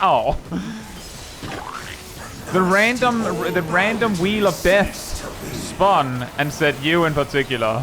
Oh. The random wheel of death spun and said you in particular.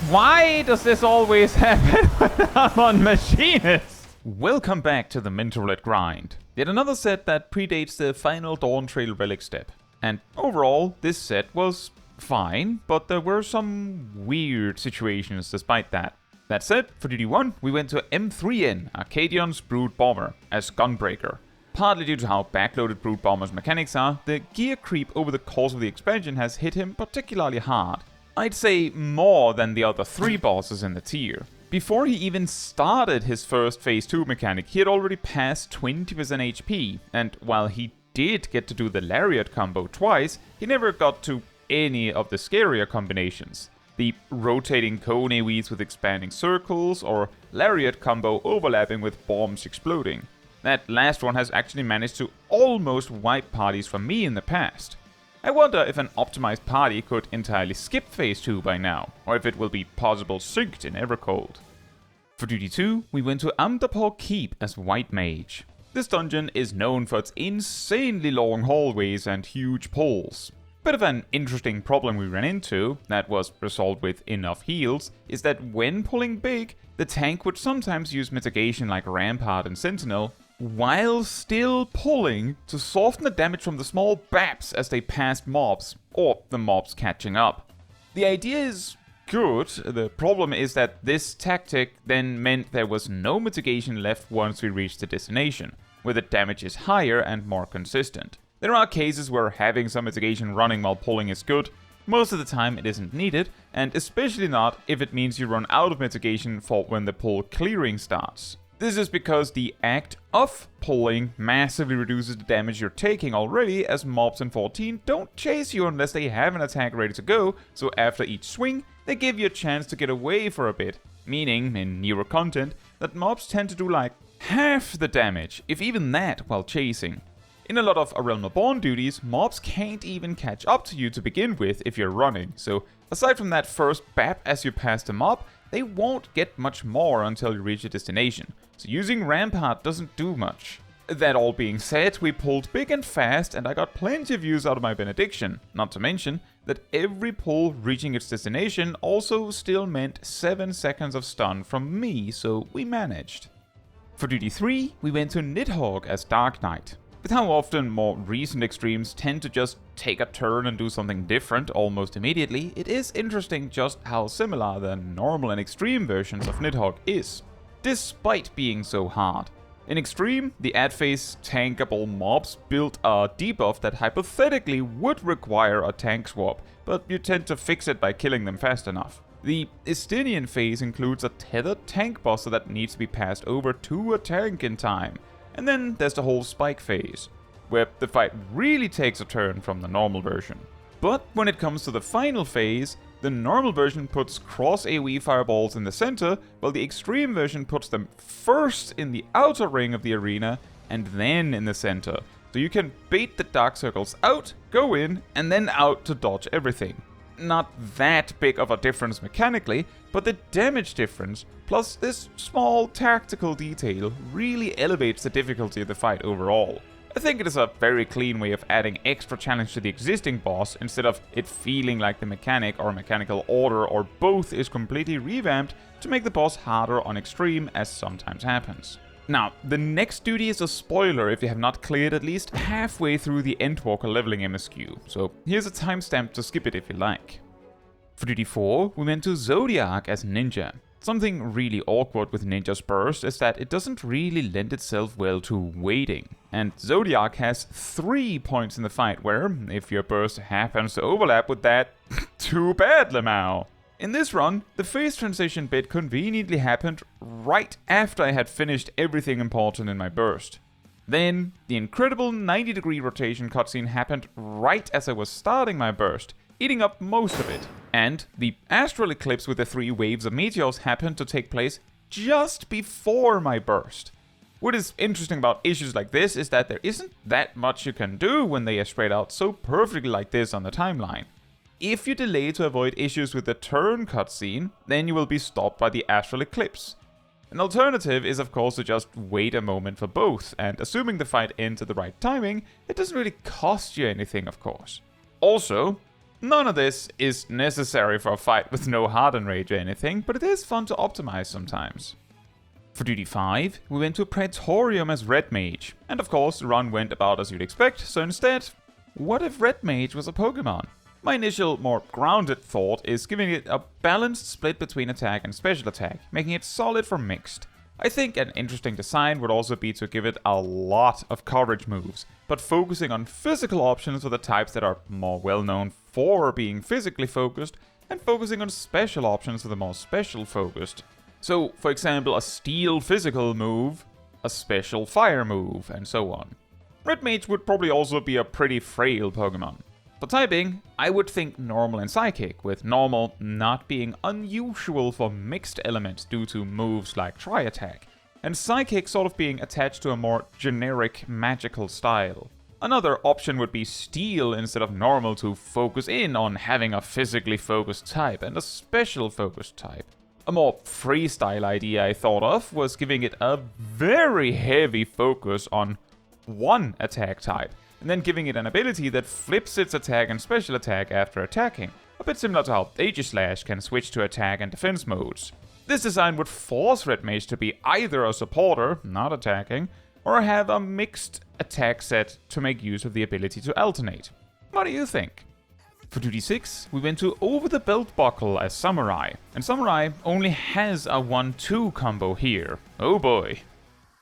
Why does this always happen when I'm on Machinist? Welcome back to the Mentor Roulette grind. Yet another set that predates the final Dawntrail relic step. And overall, this set was fine, but there were some weird situations despite that. That said, for DD1, we went to M3N, Arcadion's Brood Bomber, as Gunbreaker. Partly due to how backloaded Brood Bomber's mechanics are, the gear creep over the course of the expansion has hit him particularly hard. I'd say more than the other 3 bosses in the tier. Before he even started his first phase 2 mechanic, he had already passed 20% HP, and while he did get to do the Lariat combo twice, he never got to any of the scarier combinations. The rotating cone AoEs with expanding circles, or Lariat combo overlapping with bombs exploding. That last one has actually managed to almost wipe parties for me in the past. I wonder if an optimized party could entirely skip phase 2 by now, or if it will be possible synced in Evercold. For Duty 2, we went to Amdapor Keep as White Mage. This dungeon is known for its insanely long hallways and huge pulls. Bit of an interesting problem we ran into, that was resolved with enough heals, is that when pulling big, the tank would sometimes use mitigation like Rampart and Sentinel, while still pulling to soften the damage from the small baps as they passed mobs, or the mobs catching up. The idea is good, the problem is that this tactic then meant there was no mitigation left once we reached the destination, where the damage is higher and more consistent. There are cases where having some mitigation running while pulling is good, most of the time it isn't needed, and especially not if it means you run out of mitigation for when the pull clearing starts. This is because the act of pulling massively reduces the damage you're taking already, as mobs in 14 don't chase you unless they have an attack ready to go, so after each swing, they give you a chance to get away for a bit, meaning, in newer content, that mobs tend to do like half the damage, if even that, while chasing. In a lot of A Realm Reborn duties, mobs can't even catch up to you to begin with if you're running, so aside from that first bap as you pass the mob, they won't get much more until you reach your destination, so using Rampart doesn't do much. That all being said, we pulled big and fast and I got plenty of use out of my benediction, not to mention that every pull reaching its destination also still meant 7 seconds of stun from me, so we managed. For Duty 3, we went to Nidhogg as Dark Knight. With how often more recent extremes tend to just take a turn and do something different almost immediately, it is interesting just how similar the normal and extreme versions of Nidhogg is, despite being so hard. In Extreme, the ad-phase tankable mobs build a debuff that hypothetically would require a tank swap, but you tend to fix it by killing them fast enough. The Estinian phase includes a tethered tank boss that needs to be passed over to a tank in time. And then there's the whole spike phase, where the fight really takes a turn from the normal version. But when it comes to the final phase, the normal version puts cross AoE fireballs in the center, while the extreme version puts them first in the outer ring of the arena, and then in the center. So you can bait the dark circles out, go in, and then out to dodge everything. Not that big of a difference mechanically, but the damage difference, plus this small tactical detail, really elevates the difficulty of the fight overall. I think it is a very clean way of adding extra challenge to the existing boss, instead of it feeling like the mechanic or mechanical order or both is completely revamped to make the boss harder on Extreme, as sometimes happens. Now, the next duty is a spoiler if you have not cleared at least halfway through the Endwalker leveling MSQ, so here's a timestamp to skip it if you like. For Duty 4, we went to Zodiark as Ninja. Something really awkward with Ninja's burst is that it doesn't really lend itself well to waiting, and Zodiark has 3 points in the fight where, if your burst happens to overlap with that, too bad, Lamau. In this run, the phase transition bit conveniently happened right after I had finished everything important in my burst. Then, the incredible 90-degree rotation cutscene happened right as I was starting my burst, eating up most of it. And the astral eclipse with the 3 waves of meteors happened to take place just before my burst. What is interesting about issues like this is that there isn't that much you can do when they are spread out so perfectly like this on the timeline. If you delay to avoid issues with the turn cutscene, then you will be stopped by the astral eclipse. An alternative is of course to just wait a moment for both, and assuming the fight ends at the right timing, it doesn't really cost you anything of course. Also, none of this is necessary for a fight with no hardened rage or anything, but it is fun to optimize sometimes. For Duty 5, we went to Praetorium as Red Mage, and of course the run went about as you'd expect, so instead, what if Red Mage was a Pokemon? My initial, more grounded thought is giving it a balanced split between attack and special attack, making it solid for mixed. I think an interesting design would also be to give it a lot of coverage moves, but focusing on physical options for the types that are more well known for being physically focused, and focusing on special options for the more special focused. So, for example, a steel physical move, a special fire move, and so on. Red Mage would probably also be a pretty frail Pokemon. For typing, I would think normal and psychic, with normal not being unusual for mixed elements due to moves like Tri-Attack, and psychic sort of being attached to a more generic magical style. Another option would be steel instead of normal to focus in on having a physically focused type and a special focused type. A more freestyle idea I thought of was giving it a very heavy focus on one attack type, and then giving it an ability that flips its attack and special attack after attacking, a bit similar to how Aegislash can switch to attack and defense modes. This design would force Red Mage to be either a supporter, not attacking, or have a mixed attack set to make use of the ability to alternate. What do you think? For Duty 6, we went to Over the Belt Buckle as Samurai, and Samurai only has a 1-2 combo here. Oh boy.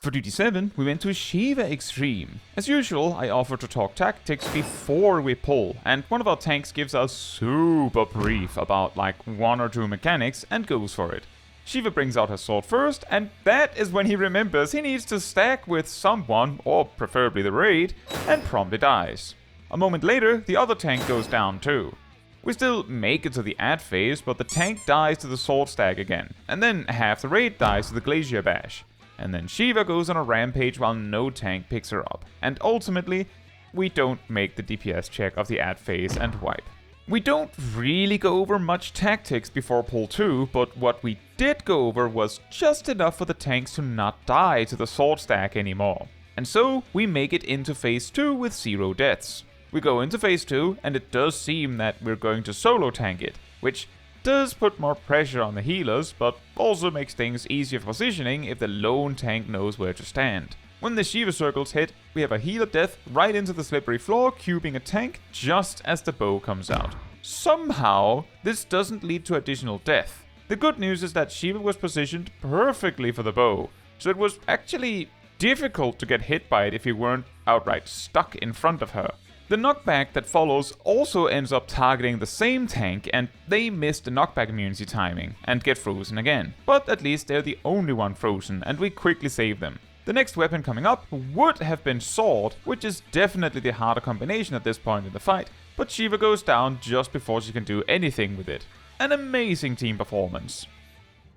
For Duty 7, we went to Shiva Extreme. As usual, I offer to talk tactics before we pull, and one of our tanks gives us super brief about like 1 or 2 mechanics and goes for it. Shiva brings out her sword first, and that is when he remembers he needs to stack with someone, or preferably the raid, and promptly dies. A moment later, the other tank goes down too. We still make it to the ad phase, but the tank dies to the sword stack again, and then half the raid dies to the Glacier Bash. And then Shiva goes on a rampage while no tank picks her up. And ultimately, we don't make the DPS check of the ad phase and wipe. We don't really go over much tactics before pull 2, but what we did go over was just enough for the tanks to not die to the sword stack anymore. And so, we make it into phase 2 with 0 deaths. We go into phase 2, and it does seem that we're going to solo tank it, which does put more pressure on the healers, but also makes things easier for positioning if the lone tank knows where to stand. When the Shiva circles hit, we have a healer death right into the slippery floor, cubing a tank just as the bow comes out. Somehow, this doesn't lead to additional death. The good news is that Shiva was positioned perfectly for the bow, so it was actually difficult to get hit by it if you weren't outright stuck in front of her. The knockback that follows also ends up targeting the same tank, and they miss the knockback immunity timing and get frozen again. But at least they're the only one frozen, and we quickly save them. The next weapon coming up would have been Sword, which is definitely the harder combination at this point in the fight, but Shiva goes down just before she can do anything with it. An amazing team performance.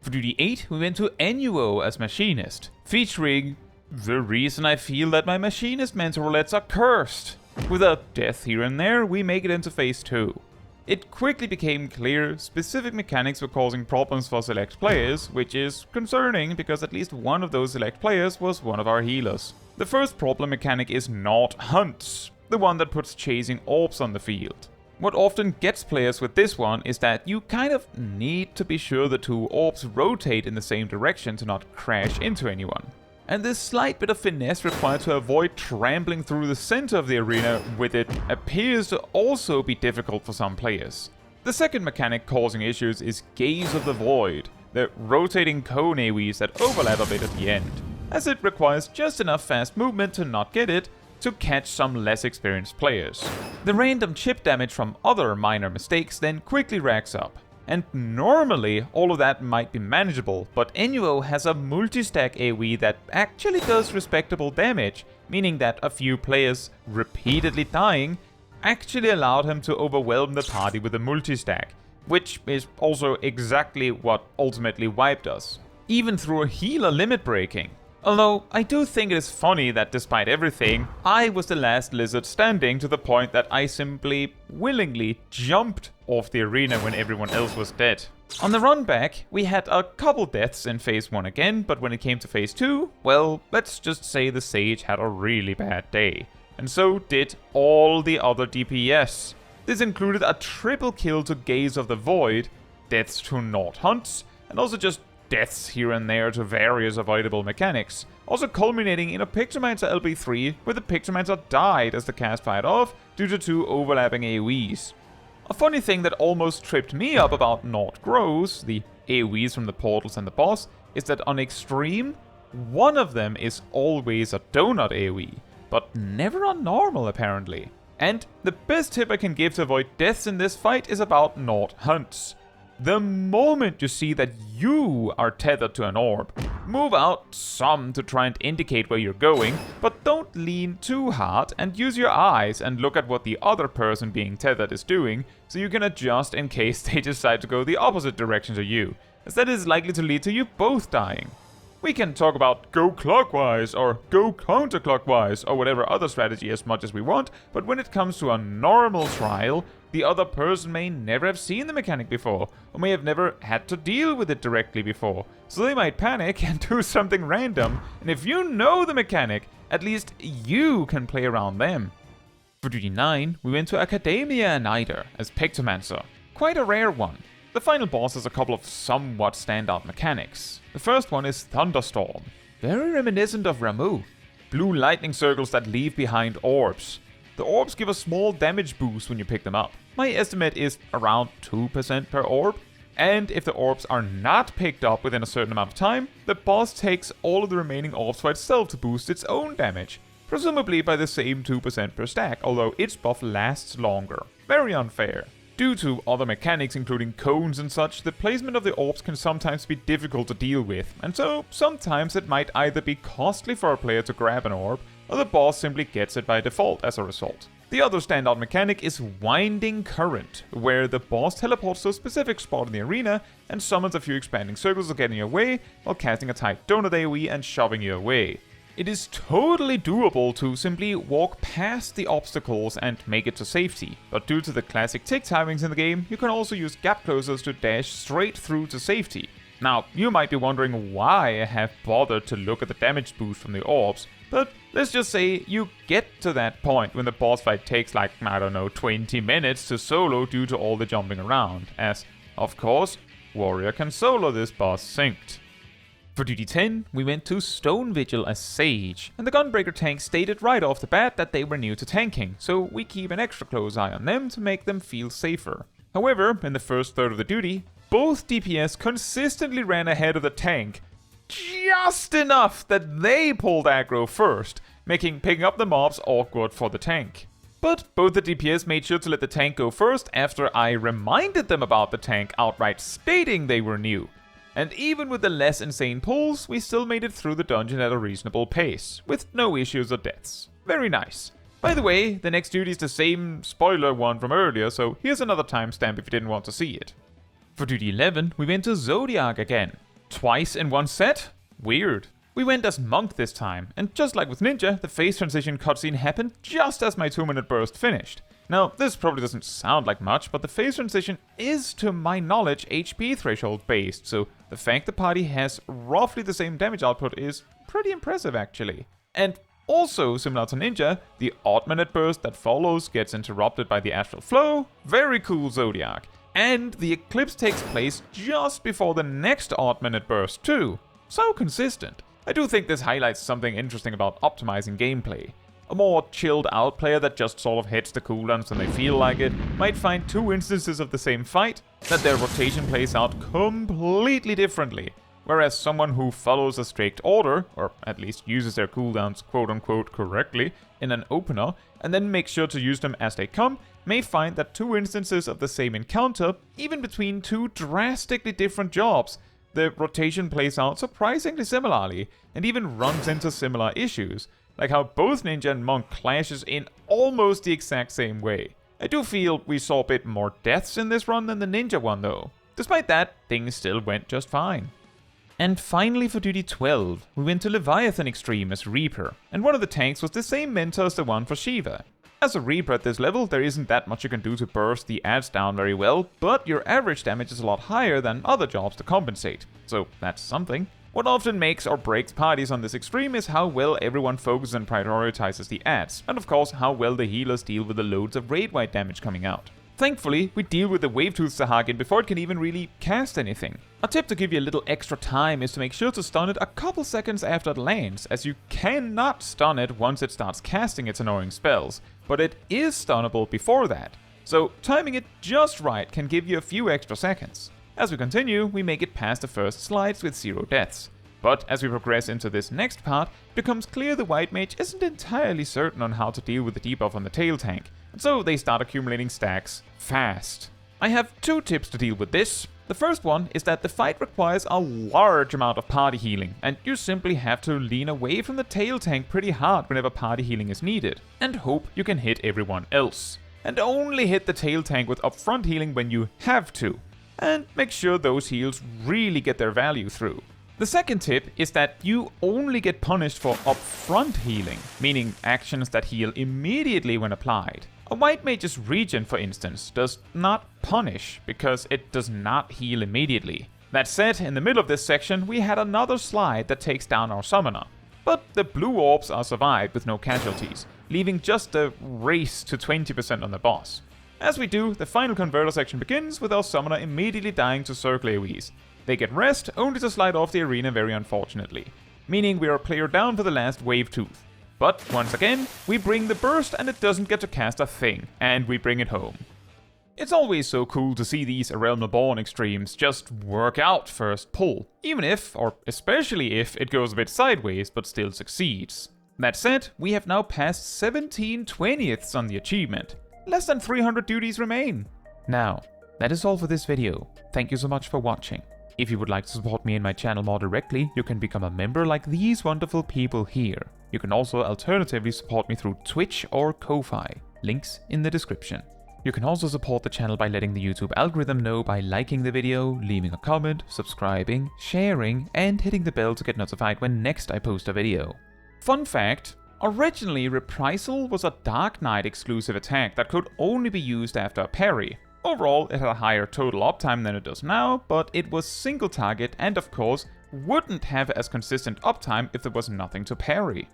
For Duty 8, we went to Enuo as Machinist, featuring the reason I feel that my Machinist Mentor Roulettes are cursed. With a death here and there, we make it into phase 2. It quickly became clear specific mechanics were causing problems for select players, which is concerning because at least one of those select players was one of our healers. The first problem mechanic is not hunts, the one that puts chasing orbs on the field. What often gets players with this one is that you kind of need to be sure the 2 orbs rotate in the same direction to not crash into anyone. And this slight bit of finesse required to avoid trampling through the center of the arena with it appears to also be difficult for some players. The second mechanic causing issues is Gaze of the Void, the rotating cone AoEs that overlap a bit at the end, as it requires just enough fast movement to not get it to catch some less experienced players. The random chip damage from other minor mistakes then quickly racks up. And normally, all of that might be manageable, but Enuo has a multi-stack AoE that actually does respectable damage, meaning that a few players repeatedly dying actually allowed him to overwhelm the party with a multi-stack, which is also exactly what ultimately wiped us. Even through a healer limit breaking. Although, I do think it is funny that despite everything, I was the last lizard standing to the point that I simply, willingly jumped off the arena when everyone else was dead. On the run back, we had a couple deaths in phase 1 again, but when it came to phase 2, well, let's just say the Sage had a really bad day. And so did all the other DPS. This included a triple kill to Gaze of the Void, deaths to Nord Hunts, and also just deaths here and there to various avoidable mechanics, also culminating in a Pictomancer LB3 where the Pictomancer died as the cast fired off due to 2 overlapping AoEs. A funny thing that almost tripped me up about Nord Grows, the AoEs from the portals and the boss, is that on Extreme, one of them is always a donut AoE, but never on normal apparently. And the best tip I can give to avoid deaths in this fight is about Nord Hunts. The moment you see that you are tethered to an orb, move out some to try and indicate where you're going, but don't lean too hard and use your eyes and look at what the other person being tethered is doing, so you can adjust in case they decide to go the opposite direction to you, as that is likely to lead to you both dying. We can talk about go clockwise or go counterclockwise or whatever other strategy as much as we want, but when it comes to a normal trial, the other person may never have seen the mechanic before, or may have never had to deal with it directly before, so they might panic and do something random, and if you know the mechanic, at least you can play around them. For duty 9, we went to Akadaemia Anyder as Pictomancer, quite a rare one. The final boss has a couple of somewhat standout mechanics. The first one is Thunderstorm, very reminiscent of Ramuh. Blue lightning circles that leave behind orbs. The orbs give a small damage boost when you pick them up. My estimate is around 2% per orb. And if the orbs are not picked up within a certain amount of time, the boss takes all of the remaining orbs for itself to boost its own damage. Presumably by the same 2% per stack, although its buff lasts longer. Very unfair. Due to other mechanics including cones and such, the placement of the orbs can sometimes be difficult to deal with, and so sometimes it might either be costly for a player to grab an orb, or the boss simply gets it by default as a result. The other standout mechanic is Winding Current, where the boss teleports to a specific spot in the arena and summons a few expanding circles to get in your way while casting a tight donut AoE and shoving you away. It is totally doable to simply walk past the obstacles and make it to safety, but due to the classic tick timings in the game, you can also use gap closers to dash straight through to safety. Now, you might be wondering why I have bothered to look at the damage boost from the orbs, but let's just say you get to that point when the boss fight takes like, I don't know, 20 minutes to solo due to all the jumping around, as, of course, Warrior can solo this boss synced. For duty 10, we went to Stone Vigil as Sage, and the Gunbreaker tank stated right off the bat that they were new to tanking, so we keep an extra close eye on them to make them feel safer. However, in the first third of the duty, both DPS consistently ran ahead of the tank, just enough that they pulled aggro first, making picking up the mobs awkward for the tank. But both the DPS made sure to let the tank go first after I reminded them about the tank, outright stating they were new. And even with the less insane pulls, we still made it through the dungeon at a reasonable pace, with no issues or deaths. Very nice. By the way, the next duty is the same spoiler one from earlier, so here's another timestamp if you didn't want to see it. For duty 11, we went to Zodiark again. Twice in one set? Weird. We went as Monk this time, and just like with Ninja, the phase transition cutscene happened just as my 2-minute burst finished. Now, this probably doesn't sound like much, but the phase transition is, to my knowledge, HP threshold based, so the fact the party has roughly the same damage output is pretty impressive actually. And also, similar to Ninja, the odd-minute burst that follows gets interrupted by the Astral Flow. Very cool, Zodiark. And the Eclipse takes place just before the next odd-minute burst too. So consistent. I do think this highlights something interesting about optimizing gameplay. A more chilled out player that just sort of hits the cooldowns when they feel like it might find 2 instances of the same fight that their rotation plays out completely differently, whereas someone who follows a strict order, or at least uses their cooldowns quote-unquote correctly in an opener, and then makes sure to use them as they come, may find that 2 instances of the same encounter, even between 2 drastically different jobs, the rotation plays out surprisingly similarly, and even runs into similar issues, like how both Ninja and Monk clashes in almost the exact same way. I do feel we saw a bit more deaths in this run than the Ninja one though. Despite that, things still went just fine. And finally for duty 12, we went to Leviathan Extreme as Reaper, and one of the tanks was the same mentor as the one for Shiva. As a Reaper at this level, there isn't that much you can do to burst the adds down very well, but your average damage is a lot higher than other jobs to compensate, so that's something. What often makes or breaks parties on this extreme is how well everyone focuses and prioritizes the adds, and of course how well the healers deal with the loads of raid-wide damage coming out. Thankfully, we deal with the Wave-Tooth Sahagin before it can even really cast anything. A tip to give you a little extra time is to make sure to stun it a couple seconds after it lands, as you cannot stun it once it starts casting its annoying spells, but it is stunnable before that. So timing it just right can give you a few extra seconds. As we continue, we make it past the first slides with 0 deaths. But as we progress into this next part, it becomes clear the White Mage isn't entirely certain on how to deal with the debuff on the tail tank, and so they start accumulating stacks fast. I have 2 tips to deal with this. The first one is that the fight requires a large amount of party healing, and you simply have to lean away from the tail tank pretty hard whenever party healing is needed, and hope you can hit everyone else. And only hit the tail tank with upfront healing when you have to, and make sure those heals really get their value through. The second tip is that you only get punished for upfront healing, meaning actions that heal immediately when applied. A White Mage's Regen, for instance, does not punish because it does not heal immediately. That said, in the middle of this section, we had another slide that takes down our summoner. But the blue orbs are survived with no casualties, leaving just a race to 20% on the boss. As we do, the final converter section begins with our summoner immediately dying to circle AoEs. They get rest, only to slide off the arena very unfortunately, meaning we are a player down for the last Wave-Tooth. But once again, we bring the burst and it doesn't get to cast a thing, and we bring it home. It's always so cool to see these A Realm Reborn extremes just work out first pull, even if, or especially if, it goes a bit sideways but still succeeds. That said, we have now passed 17 20ths on the achievement. Less than 300 duties remain. Now, that is all for this video. Thank you so much for watching. If you would like to support me and my channel more directly, you can become a member like these wonderful people here. You can also alternatively support me through Twitch or Ko-Fi. Links in the description. You can also support the channel by letting the YouTube algorithm know by liking the video, leaving a comment, subscribing, sharing, and hitting the bell to get notified when next I post a video. Fun fact, originally Reprisal was a Dark Knight exclusive attack that could only be used after a parry. Overall, it had a higher total uptime than it does now, but it was single target and of course wouldn't have as consistent uptime if there was nothing to parry.